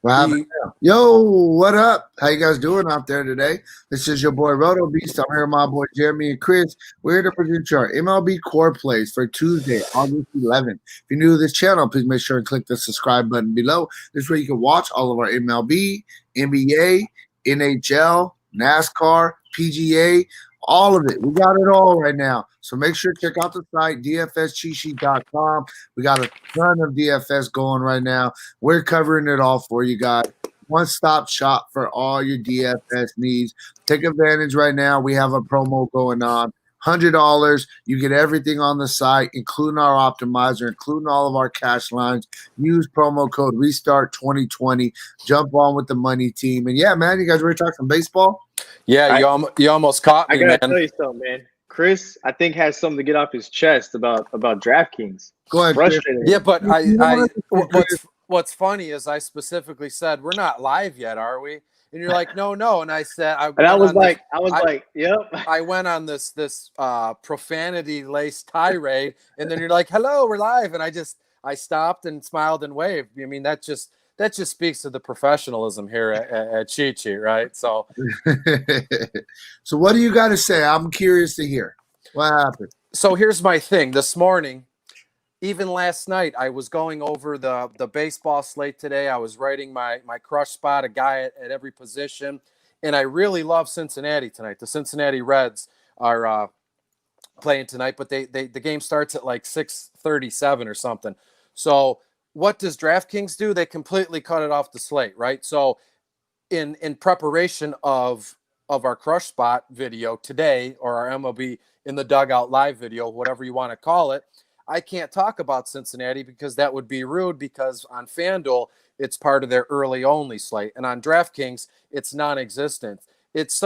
Wow. Yo, what up? How you guys doing out there today? This is your boy RotoBeast. I'm here with my boy Jeremy and Chris. We're here to present you our MLB core plays for Tuesday, August 11th. If you're new to this channel, please make sure and click the subscribe button below. This is where you can watch all of our MLB, NBA, NHL, NASCAR, PGA, all of it. We got it all right now. So make sure to check out the site, DFSCheatSheet.com. We got a ton of DFS going right now. We're covering it all for you guys. One-stop shop for all your DFS needs. Take advantage right now. We have a promo going on. $100. You get everything on the site, including our optimizer, including all of our cash lines. Use promo code RESTART2020. Jump on with the money team. And yeah, man, you guys ready to talk some baseball? Yeah, you almost caught me, I gotta man. tell you something, man. Chris, I think, has something to get off his chest about DraftKings. Go ahead, Chris. Frustrating. Yeah, but what's funny is I specifically said we're not live yet, are we? And you're like, no. And I said, And I was like, yep. I went on this profanity laced tirade, and then you're like, hello, we're live, and I stopped and smiled and waved. I mean, that just speaks to the professionalism here at Cheat Sheet, right? So, so what do you got to say? I'm curious to hear what happened. So here's my thing. This morning, even last night, I was going over the baseball slate today. I was writing my crush spot, a guy at every position, and I really love Cincinnati tonight. The Cincinnati Reds are playing tonight, but the game starts at like 6:37 or something. So what does DraftKings do? They completely cut it off the slate, right? So in preparation of our crush spot video today, or our MLB in the dugout live video, whatever you want to call it, I can't talk about Cincinnati because that would be rude, because on FanDuel, it's part of their early only slate. And on DraftKings, it's non-existent. It's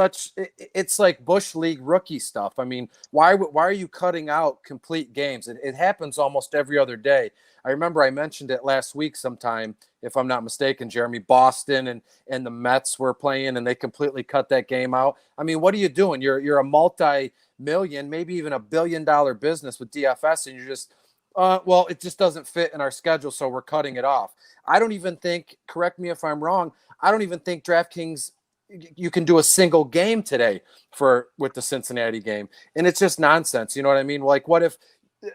like Bush League rookie stuff. I mean, why are you cutting out complete games? It happens almost every other day. I remember I mentioned it last week sometime, if I'm not mistaken, Jeremy. Boston and the Mets were playing, and they completely cut that game out. I mean, what are you doing? You're a multi-million, maybe even $1 billion business with DFS, and you're just, well, it just doesn't fit in our schedule, so we're cutting it off. I don't even think, correct me if I'm wrong, I don't even think DraftKings, you can do a single game today with the Cincinnati game, and it's just nonsense. You know what I mean? Like, what if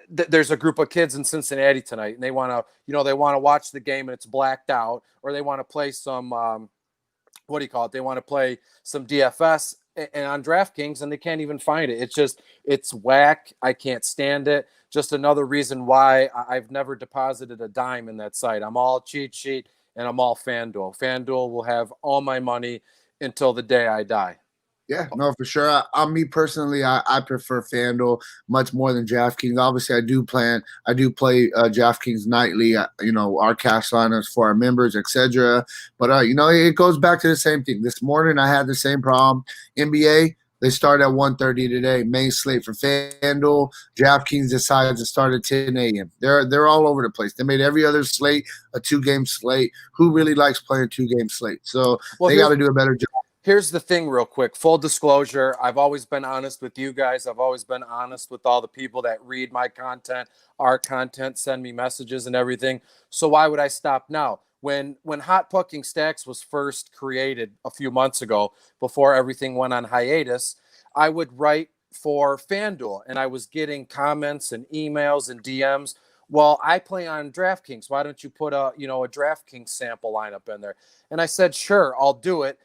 there's a group of kids in Cincinnati tonight and they want to watch the game and it's blacked out, or they want to play some what do you call it? They want to play some DFS and on DraftKings, and they can't even find it. It's whack. I can't stand it. Just another reason why I've never deposited a dime in that site. I'm all Cheat Sheet and I'm all FanDuel. FanDuel will have all my money until the day I die. Yeah, no, for sure. Me personally, I prefer FanDuel much more than DraftKings. Obviously, I do play DraftKings nightly. Our cash lineups for our members, etc. But it goes back to the same thing. This morning, I had the same problem. NBA, they start at 1:30 today. Main slate for FanDuel. DraftKings decides to start at 10 a.m. They're all over the place. They made every other slate a 2-game slate. Who really likes playing 2-game slate? So they got to do a better job. Here's the thing real quick. Full disclosure, I've always been honest with you guys. I've always been honest with all the people that read my content, our content, send me messages and everything. So why would I stop now? When Hot Pucking Stacks was first created a few months ago, before everything went on hiatus, I would write for FanDuel, and I was getting comments and emails and DMs. Well, I play on DraftKings. Why don't you put a DraftKings sample lineup in there? And I said, sure, I'll do it.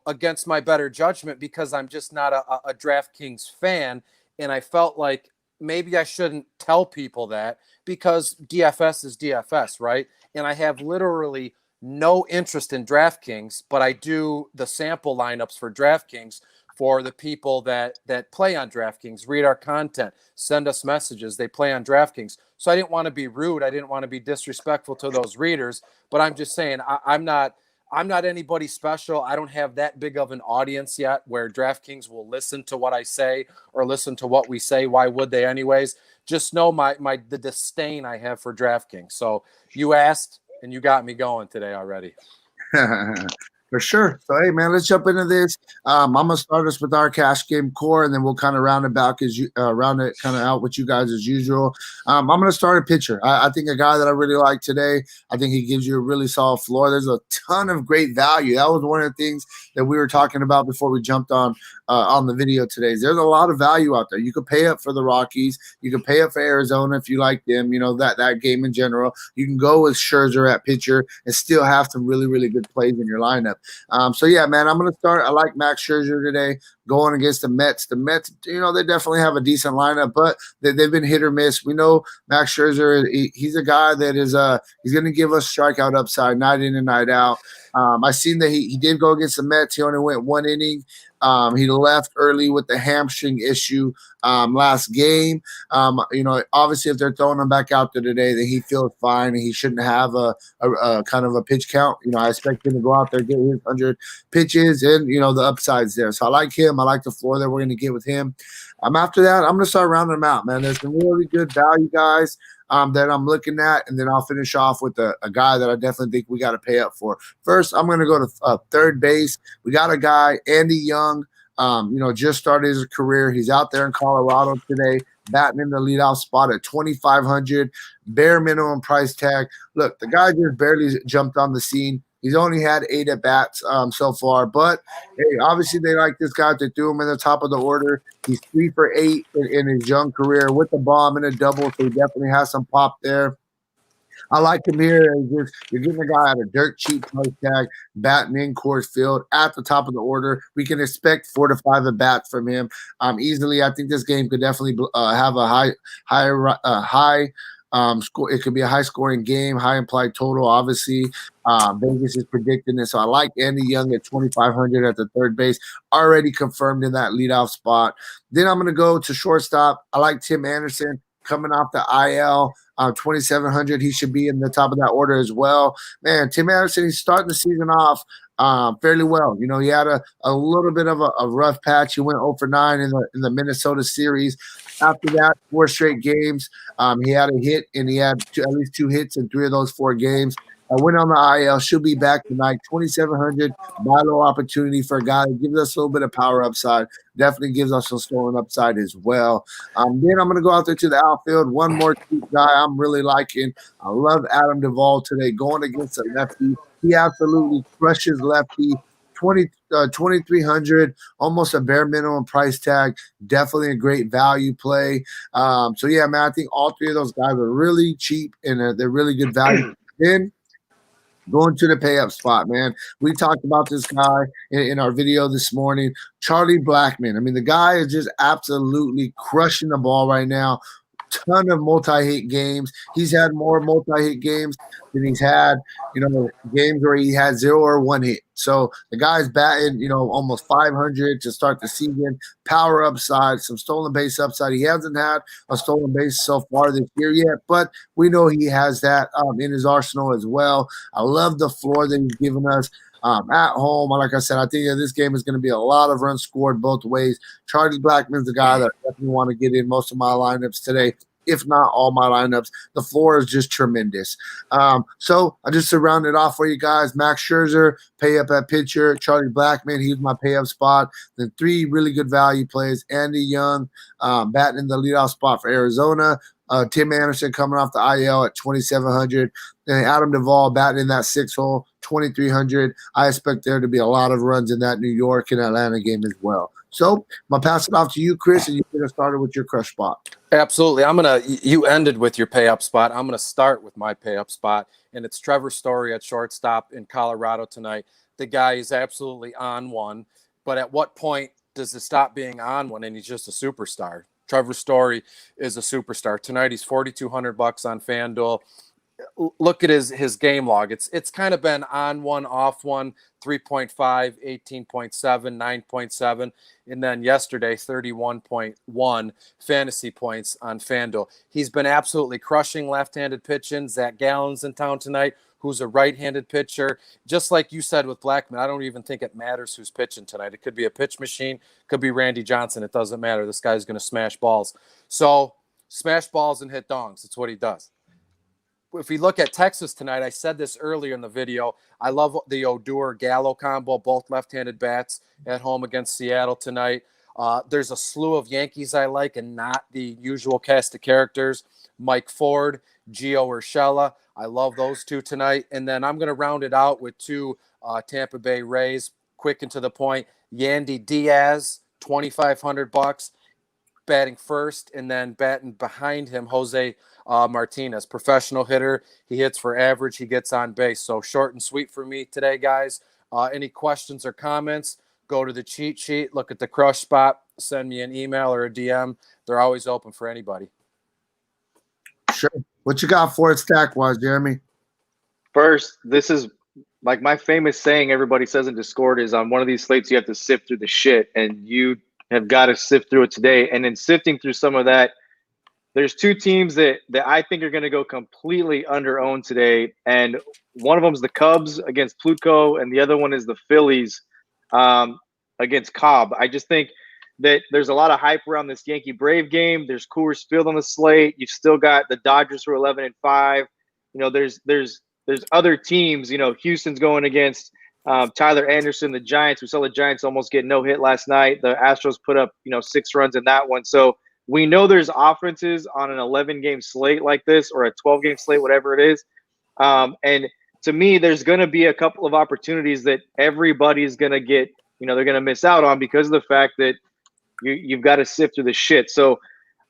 Against my better judgment, because I'm just not a DraftKings fan. And I felt like maybe I shouldn't tell people that, because DFS is DFS, right? And I have literally no interest in DraftKings, but I do the sample lineups for DraftKings for the people that play on DraftKings, read our content, send us messages. They play on DraftKings. So I didn't want to be rude. I didn't want to be disrespectful to those readers, but I'm just saying I'm not anybody special. I don't have that big of an audience yet where DraftKings will listen to what I say or listen to what we say. Why would they anyways? Just know the disdain I have for DraftKings. So you asked and you got me going today already. For sure. So, hey, man, let's jump into this. I'm gonna start us with our cash game core, and then we'll kind of round it kind of out with you guys as usual. I'm gonna start a pitcher. I think a guy that I really like today. I think he gives you a really solid floor. There's a ton of great value. That was one of the things that we were talking about before we jumped on the video today. There's a lot of value out there. You could pay up for the Rockies. You can pay up for Arizona if you like them. You know that game in general. You can go with Scherzer at pitcher and still have some really really good plays in your lineup. So yeah, man, I'm gonna start. I like Max Scherzer today going against the Mets. The Mets, you know, they definitely have a decent lineup, but they've been hit or miss. We know Max Scherzer, he's a guy that is he's gonna give us strikeout upside night in and night out. I seen that he did go against the Mets. He only went one inning. He left early with the hamstring issue last game. You know, obviously, if they're throwing him back out there today, then he feels fine and he shouldn't have a kind of a pitch count. You know, I expect him to go out there, get his 100 pitches, and, you know, the upside's there. So I like him. I like the floor that we're going to get with him. After that, I'm going to start rounding them out, man. There's some really good value guys that I'm looking at, and then I'll finish off with a guy that I definitely think we got to pay up for. First, I'm going to go to third base. We got a guy, Andy Young, you know, just started his career. He's out there in Colorado today, batting in the leadoff spot at 2,500, bare minimum price tag. Look, the guy just barely jumped on the scene. He's only had 8 at-bats so far, but hey, obviously they like this guy. They threw him in the top of the order. He's 3 for 8 in his young career with the bomb and a double, so he definitely has some pop there. I like him here. You're getting a guy at a dirt cheap price tag, batting in Coors Field at the top of the order. We can expect 4 to 5 at bats from him easily. I think this game could definitely have a high score. It could be a high scoring game, high implied total. Obviously, Vegas is predicting this. So I like Andy Young at 2,500 at the third base, already confirmed in that leadoff spot. Then I'm going to go to shortstop. I like Tim Anderson coming off the IL. 2,700. He should be in the top of that order as well. Man, Tim Anderson, he's starting the season off fairly well. You know, he had a little bit of a rough patch. He went 0 for 9 in the Minnesota series. After that, 4 straight games. He had a hit, and he had at least 2 hits in 3 of those 4 games. I went on the IL. She'll be back tonight. 2,700. Buy low opportunity for a guy that gives us a little bit of power upside. Definitely gives us some stolen upside as well. Then I'm going to go out there to the outfield. One more cheap guy I'm really liking. I love Adam Duvall today going against a lefty. He absolutely crushes lefty. 2,300, almost a bare minimum price tag. Definitely a great value play. So yeah, man, I think all 3 of those guys are really cheap and they're really good value. Then going to the pay up spot, man. We talked about this guy in our video this morning, Charlie Blackman. I mean, the guy is just absolutely crushing the ball right now. Ton of multi-hit games. He's had more multi-hit games than he's had, you know, games where he had 0 or 1 hit. So the guy's batting, you know, almost 500 to start the season. Power upside, some stolen base upside. He hasn't had a stolen base so far this year yet, but we know he has that in his arsenal as well. I love the floor that he's given us. At home, like I said, I think this game is going to be a lot of runs scored both ways. Charlie Blackman's the guy that I definitely want to get in most of my lineups today, if not all my lineups. The floor is just tremendous. So I just round it off for you guys. Max Scherzer, pay up at pitcher. Charlie Blackman, he's my pay up spot. Then 3 really good value plays. Andy Young, batting in the leadoff spot for Arizona. Tim Anderson coming off the IL at 2,700. And Adam Duvall batting in that 6 hole, 2,300. I expect there to be a lot of runs in that New York and Atlanta game as well. So I'm going to pass it off to you, Chris, and you're going to start with your crush spot. Absolutely. You ended with your pay up spot. I'm going to start with my pay up spot, and it's Trevor Story at shortstop in Colorado tonight. The guy is absolutely on one, but at what point does it stop being on one and he's just a superstar? Trevor Story is a superstar. Tonight he's $4,200 on FanDuel. Look at his game log. It's kind of been on one, off one, 3.5, 18.7, 9.7, and then yesterday 31.1 fantasy points on FanDuel. He's been absolutely crushing left-handed pitching. Zach Gallen's in town tonight, who's a right-handed pitcher. Just like you said with Blackman, I don't even think it matters who's pitching tonight. It could be a pitch machine, could be Randy Johnson. It doesn't matter. This guy's going to smash balls. So smash balls and hit dongs. That's what he does. if we look at Texas tonight, I said this earlier in the video. I love the Odor-Gallo combo, both left-handed bats at home against Seattle tonight. There's a slew of Yankees I like and not the usual cast of characters. Mike Ford, Gio Urshela. I love those two tonight. And then I'm going to round it out with two Tampa Bay Rays, quick and to the point. Yandy Diaz, $2,500, batting first, and then batting behind him, Jose Martinez, professional hitter. He hits for average. He gets on base. So short and sweet for me today, guys. Any questions or comments, go to the cheat sheet, look at the crush spot, send me an email or a DM. They're always open for anybody. Sure. What you got for it stack-wise, Jeremy? First, this is like my famous saying everybody says in Discord is on one of these slates you have to sift through the shit, and you have got to sift through it today. And in sifting through some of that, there's two teams that I think are going to go completely under-owned today, and one of them is the Cubs against Plutko, and the other one is the Phillies against Cobb. I just think that there's a lot of hype around this Yankee Brave game. There's Coors Field on the slate. You've still got the Dodgers who are 11-5. You know, there's other teams. You know, Houston's going against Tyler Anderson, the Giants. We saw the Giants almost get no hit last night. The Astros put up 6 runs in that one. So we know there's offenses on an 11-game slate like this, or a 12-game slate, whatever it is. And to me, there's going to be a couple of opportunities that everybody's going to get. They're going to miss out on because of the fact that you've got to sift through the shit. So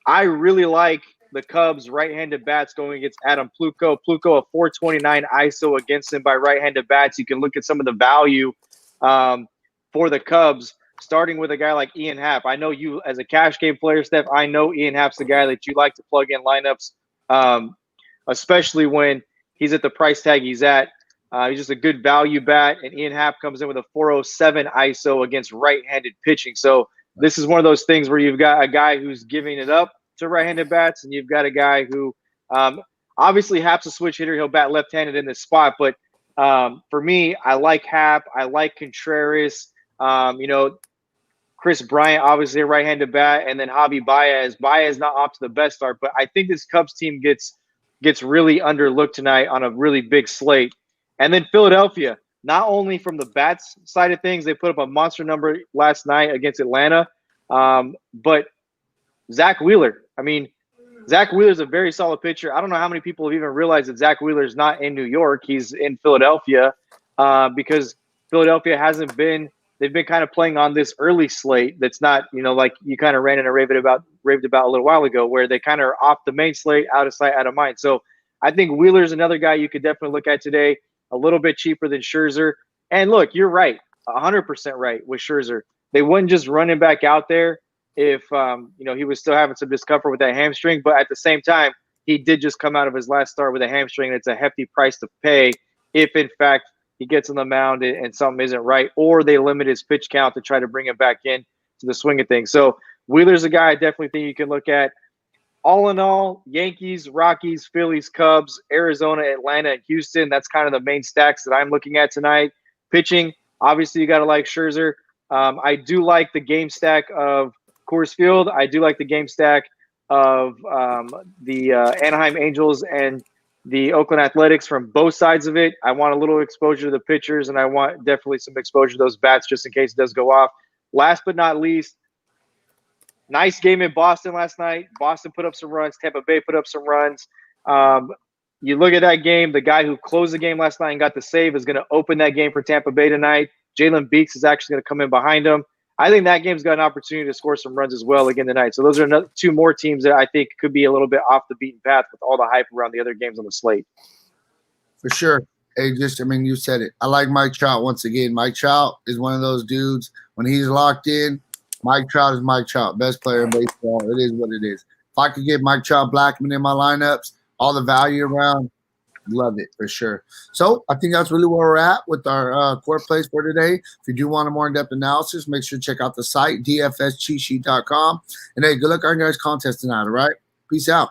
I really like the Cubs right-handed bats going against Adam Plutko. Plutko, a 429 ISO against him by right-handed bats. You can look at some of the value for the Cubs, starting with a guy like Ian Happ. I know you, as a cash game player, Steph, I know Ian Happ's the guy that you like to plug in lineups, especially when he's at the price tag he's at. He's just a good value bat, and Ian Happ comes in with a 407 ISO against right-handed pitching. So this is one of those things where you've got a guy who's giving it up to right-handed bats, and you've got a guy who obviously Happ's a switch hitter. He'll bat left-handed in this spot. But for me, I like Happ. I like Contreras. Chris Bryant, obviously a right-handed bat, and then Javi Baez. Baez not off to the best start, but I think this Cubs team gets really underlooked tonight on a really big slate. And then Philadelphia, not only from the bats side of things, they put up a monster number last night against Atlanta, but Zach Wheeler. I mean, Zach Wheeler's a very solid pitcher. I don't know how many people have even realized that Zach Wheeler's not in New York. He's in Philadelphia because Philadelphia hasn't been – they've been kind of playing on this early slate that's not, like you kind of ran and raved about a little while ago, where they kind of are off the main slate, out of sight, out of mind. So I think Wheeler's another guy you could definitely look at today. A little bit cheaper than Scherzer. And look, you're right, 100% right with Scherzer. They wouldn't just run him back out there if he was still having some discomfort with that hamstring. But at the same time, he did just come out of his last start with a hamstring, and it's a hefty price to pay if, in fact, he gets on the mound and something isn't right, or they limit his pitch count to try to bring him back in to the swing of things. So Wheeler's a guy I definitely think you can look at. All in all, Yankees, Rockies, Phillies, Cubs, Arizona, Atlanta, and Houston. That's kind of the main stacks that I'm looking at tonight. Pitching, obviously, you got to like Scherzer. I do like the game stack of Coors Field. I do like the game stack of the Anaheim Angels and the Oakland Athletics from both sides of it. I want a little exposure to the pitchers, and I want definitely some exposure to those bats just in case it does go off. Last but not least, nice game in Boston last night. Boston put up some runs. Tampa Bay put up some runs. You look at that game, the guy who closed the game last night and got the save is going to open that game for Tampa Bay tonight. Jalen Beeks is actually going to come in behind him. I think that game's got an opportunity to score some runs as well again tonight. So those are two more teams that I think could be a little bit off the beaten path with all the hype around the other games on the slate. For sure. Hey, you said it. I like Mike Trout once again. Mike Trout is one of those dudes. When he's locked in, Mike Trout is Mike Trout, best player in baseball. It is what it is. If I could get Mike Trout, Blackman in my lineups, all the value around, love it for sure. So I think that's really where we're at with our core plays for today. If you do want a more in-depth analysis, make sure to check out the site, DFSCheatSheet.com. And hey, good luck on your guys' contest tonight, all right? Peace out.